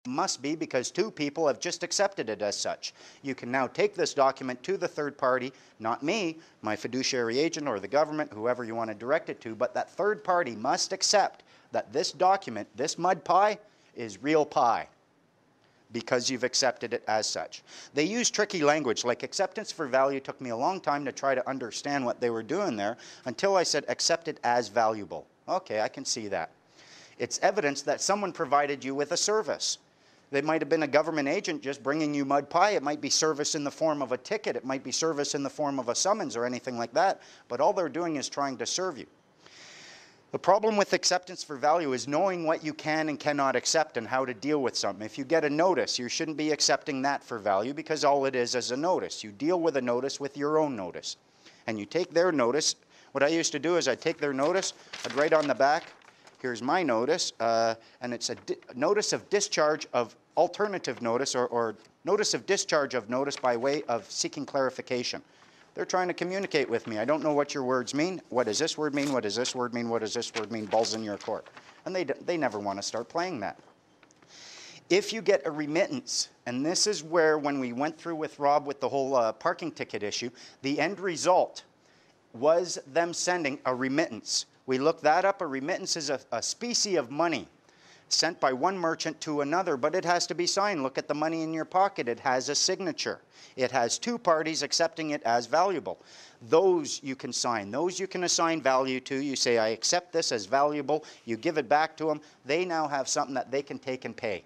must be because two people have just accepted it as such. You can now take this document to the third party, not me, my fiduciary agent or the government, whoever you want to direct it to, but that third party must accept that this document, this mud pie, is real pie because you've accepted it as such. They use tricky language, like acceptance for value took me a long time to try to understand what they were doing there until I said accepted as valuable. Okay, I can see that. It's evidence that someone provided you with a service. They might have been a government agent just bringing you mud pie. It might be service in the form of a ticket. It might be service in the form of a summons or anything like that. But all they're doing is trying to serve you. The problem with acceptance for value is knowing what you can and cannot accept and how to deal with something. If you get a notice, you shouldn't be accepting that for value because all it is a notice. You deal with a notice with your own notice. And you take their notice. What I used to do is I'd take their notice, I'd write on the back, here's my notice, and it's a notice of discharge of alternative notice or notice of discharge of notice by way of seeking clarification. They're trying to communicate with me. I don't know what your words mean. What does this word mean? What does this word mean? What does this word mean? Balls in your court. And they never want to start playing that. If you get a remittance, and this is where when we went through with Rob with the whole parking ticket issue, the end result was them sending a remittance. We looked that up. A remittance is a specie of money sent by one merchant to another, but it has to be signed. Look at the money in your pocket. It has a signature. It has two parties accepting it as valuable. Those you can sign. Those you can assign value to. You say, I accept this as valuable. You give it back to them. They now have something that they can take and pay.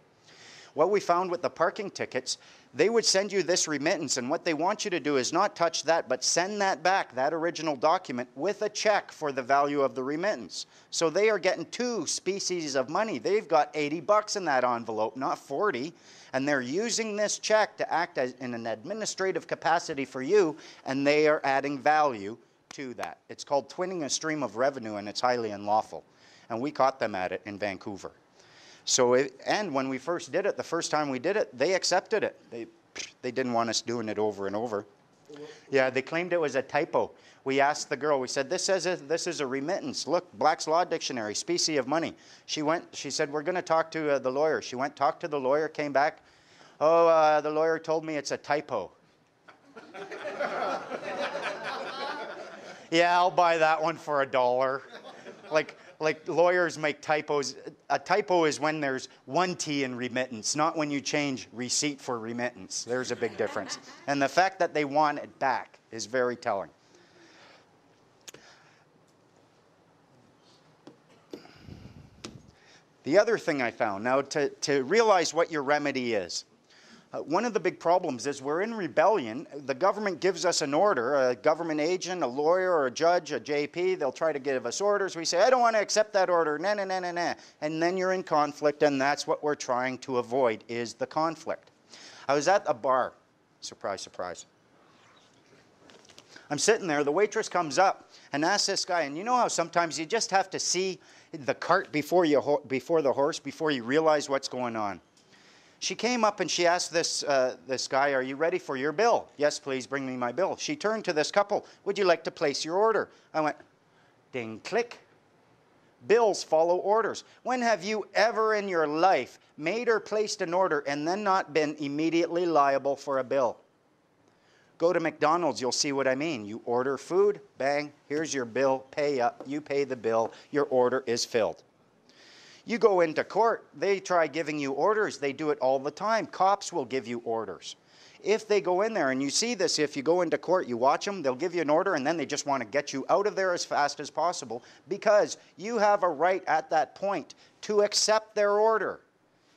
What we found with the parking tickets, they would send you this remittance, and what they want you to do is not touch that, but send that back, that original document, with a check for the value of the remittance. So they are getting two species of money. They've got 80 bucks in that envelope, not 40, and they're using this check to act as in an administrative capacity for you, and they are adding value to that. It's called twinning a stream of revenue, and it's highly unlawful. And we caught them at it in Vancouver. So, and when we first did it, the first time we did it, they accepted it. They didn't want us doing it over and over. Yeah, they claimed it was a typo. We asked the girl, we said, this is a remittance. Look, Black's Law Dictionary, specie of money. She said, we're going to talk to the lawyer. She went, talked to the lawyer, came back. Oh, the lawyer told me it's a typo. Yeah, I'll buy that one for $1. Like lawyers make typos. A typo is when there's one T in remittance, not when you change receipt for remittance. There's a big difference. And the fact that they want it back is very telling. The other thing I found, now to realize what your remedy is, one of the big problems is we're in rebellion. The government gives us an order, a government agent, a lawyer, or a judge, a JP, they'll try to give us orders. We say, I don't want to accept that order, nah, nah, nah, nah, nah. And then you're in conflict, and that's what we're trying to avoid, is the conflict. I was at a bar, surprise, surprise. I'm sitting there, the waitress comes up and asks this guy, and you know how sometimes you just have to see the cart before the horse, before you realize what's going on. She came up and she asked this guy, are you ready for your bill? Yes, please, bring me my bill. She turned to this couple, would you like to place your order? I went, ding, click. Bills follow orders. When have you ever in your life made or placed an order and then not been immediately liable for a bill? Go to McDonald's, you'll see what I mean. You order food, bang, here's your bill, pay up, you pay the bill, your order is filled. You go into court, they try giving you orders. They do it all the time. Cops will give you orders. If they go in there, and you see this, if you go into court, you watch them, they'll give you an order, and then they just want to get you out of there as fast as possible because you have a right at that point to accept their order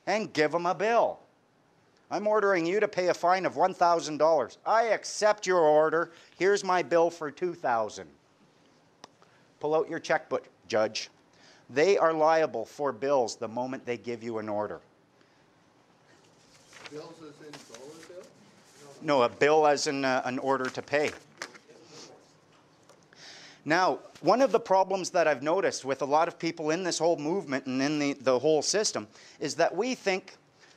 and give them a bill. I'm ordering you to pay a fine of $1,000. I accept your order. Here's my bill for $2,000. Pull out your checkbook, judge. They are liable for bills the moment they give you an order. Bills as in dollar bill? No, a bill as in an order to pay. Now, one of the problems that I've noticed with a lot of people in this whole movement and in the whole system is that we think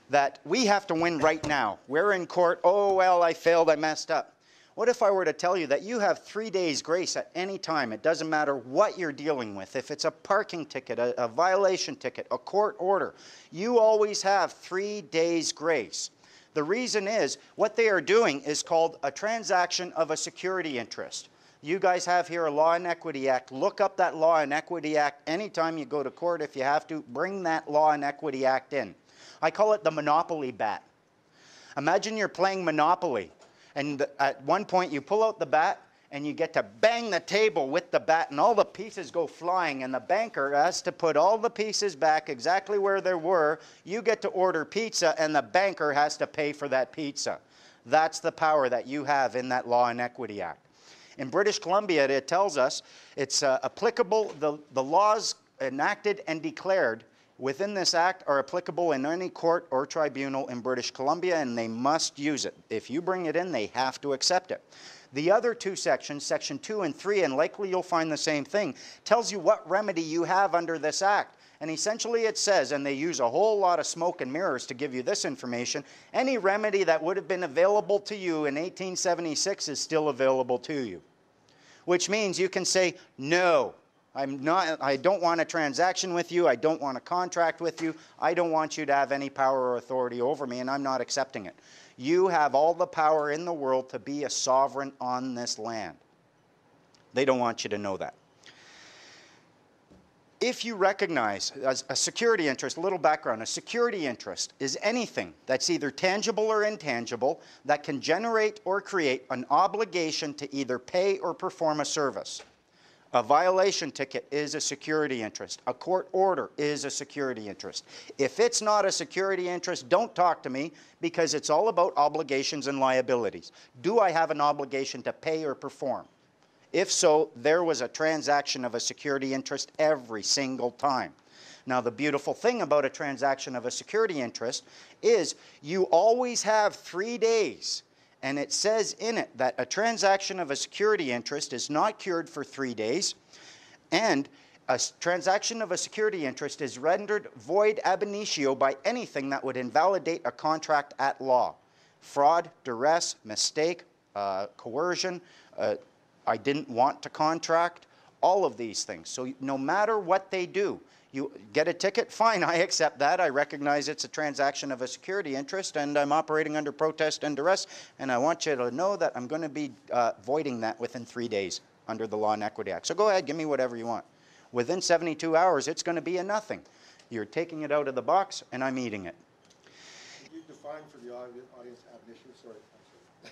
that we have to win right now. We're in court, oh, well, I failed, I messed up. What if I were to tell you that you have 3 days grace at any time? It doesn't matter what you're dealing with. If it's a parking ticket, a violation ticket, a court order, you always have 3 days grace. The reason is, what they are doing is called a transaction of a security interest. You guys have here a Law and Equity Act. Look up that Law and Equity Act anytime you go to court. If you have to, bring that Law and Equity Act in. I call it the Monopoly bat. Imagine you're playing Monopoly, and at one point you pull out the bat and you get to bang the table with the bat, and all the pieces go flying, and the banker has to put all the pieces back exactly where they were. You get to order pizza, and the banker has to pay for that pizza. That's the power that you have in that Law and Equity Act. In British Columbia, it tells us it's applicable, the laws enacted and declared within this act are applicable in any court or tribunal in British Columbia, and they must use it. If you bring it in, they have to accept it. The other two sections, Section 2 and 3, and likely you'll find the same thing, tells you what remedy you have under this act. And essentially it says, and they use a whole lot of smoke and mirrors to give you this information, any remedy that would have been available to you in 1876 is still available to you. Which means you can say, no, I don't want a transaction with you, I don't want a contract with you, I don't want you to have any power or authority over me, and I'm not accepting it. You have all the power in the world to be a sovereign on this land. They don't want you to know that. If you recognize a security interest, a little background, a security interest is anything that's either tangible or intangible that can generate or create an obligation to either pay or perform a service. A violation ticket is a security interest. A court order is a security interest. If it's not a security interest, don't talk to me, because it's all about obligations and liabilities. Do I have an obligation to pay or perform? If so, there was a transaction of a security interest every single time. Now, the beautiful thing about a transaction of a security interest is you always have 3 days. And it says in it that a transaction of a security interest is not cured for 3 days, and a transaction of a security interest is rendered void ab initio by anything that would invalidate a contract at law. Fraud, duress, mistake, coercion, I didn't want to contract, all of these things. So no matter what they do, you get a ticket, fine, I accept that. I recognize it's a transaction of a security interest, and I'm operating under protest and duress, and I want you to know that I'm going to be voiding that within 3 days under the Law and Equity Act. So go ahead, give me whatever you want. Within 72 hours, it's going to be a nothing. You're taking it out of the box, and I'm eating it. Could you define for the audience ab initio? Sorry.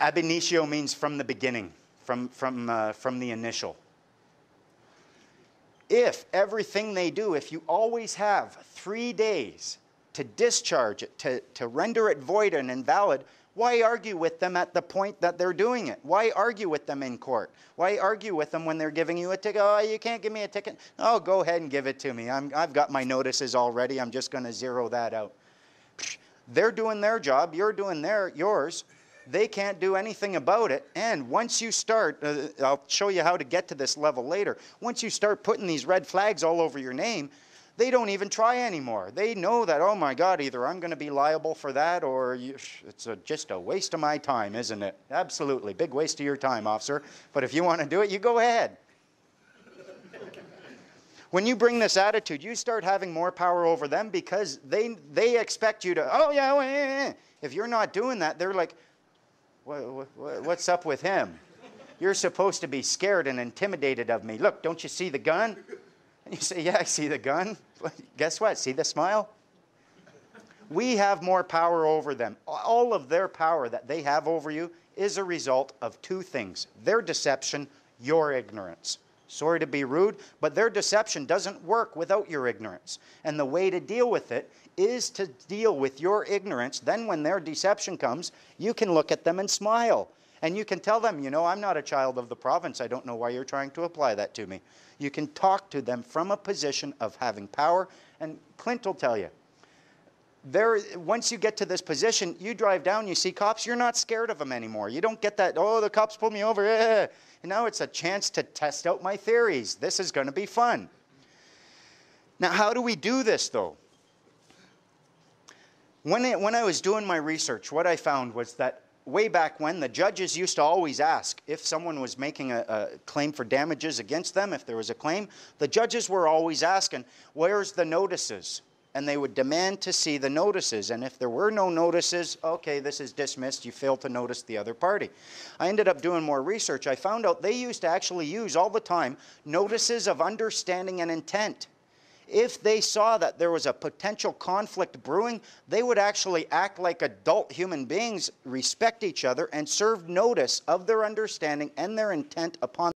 Ab initio means from the beginning, from the initial. If everything they do, if you always have 3 days to discharge it, to render it void and invalid, why argue with them at the point that they're doing it? Why argue with them in court? Why argue with them when they're giving you a ticket? Oh, you can't give me a ticket. Oh, go ahead and give it to me. I've got my notices already. I'm just going to zero that out. They're doing their job. You're doing yours. They can't do anything about it. And once you start, I'll show you how to get to this level later. Once you start putting these red flags all over your name, they don't even try anymore. They know that, oh my God, either I'm going to be liable for that, or it's just a waste of my time, isn't it? Absolutely. Big waste of your time, officer. But if you want to do it, you go ahead. When you bring this attitude, you start having more power over them, because they expect you to, oh yeah. If you're not doing that, they're like, what's up with him? You're supposed to be scared and intimidated of me. Look, don't you see the gun? And you say, yeah, I see the gun. Guess what? See the smile? We have more power over them. All of their power that they have over you is a result of two things: their deception, your ignorance. Sorry to be rude, but their deception doesn't work without your ignorance. And the way to deal with it is to deal with your ignorance. Then when their deception comes, you can look at them and smile. And you can tell them, you know, I'm not a child of the province. I don't know why you're trying to apply that to me. You can talk to them from a position of having power. And Clint will tell you, once you get to this position, you drive down, you see cops, you're not scared of them anymore. You don't get that, oh, the cops pulled me over. And now it's a chance to test out my theories. This is going to be fun. Now, how do we do this, though? When I was doing my research, what I found was that way back when, the judges used to always ask if someone was making a claim for damages against them, if there was a claim, the judges were always asking, where's the notices? And they would demand to see the notices. And if there were no notices, okay, this is dismissed, you failed to notice the other party. I ended up doing more research. I found out they used to actually use all the time notices of understanding and intent. If they saw that there was a potential conflict brewing, they would actually act like adult human beings, respect each other, and serve notice of their understanding and their intent upon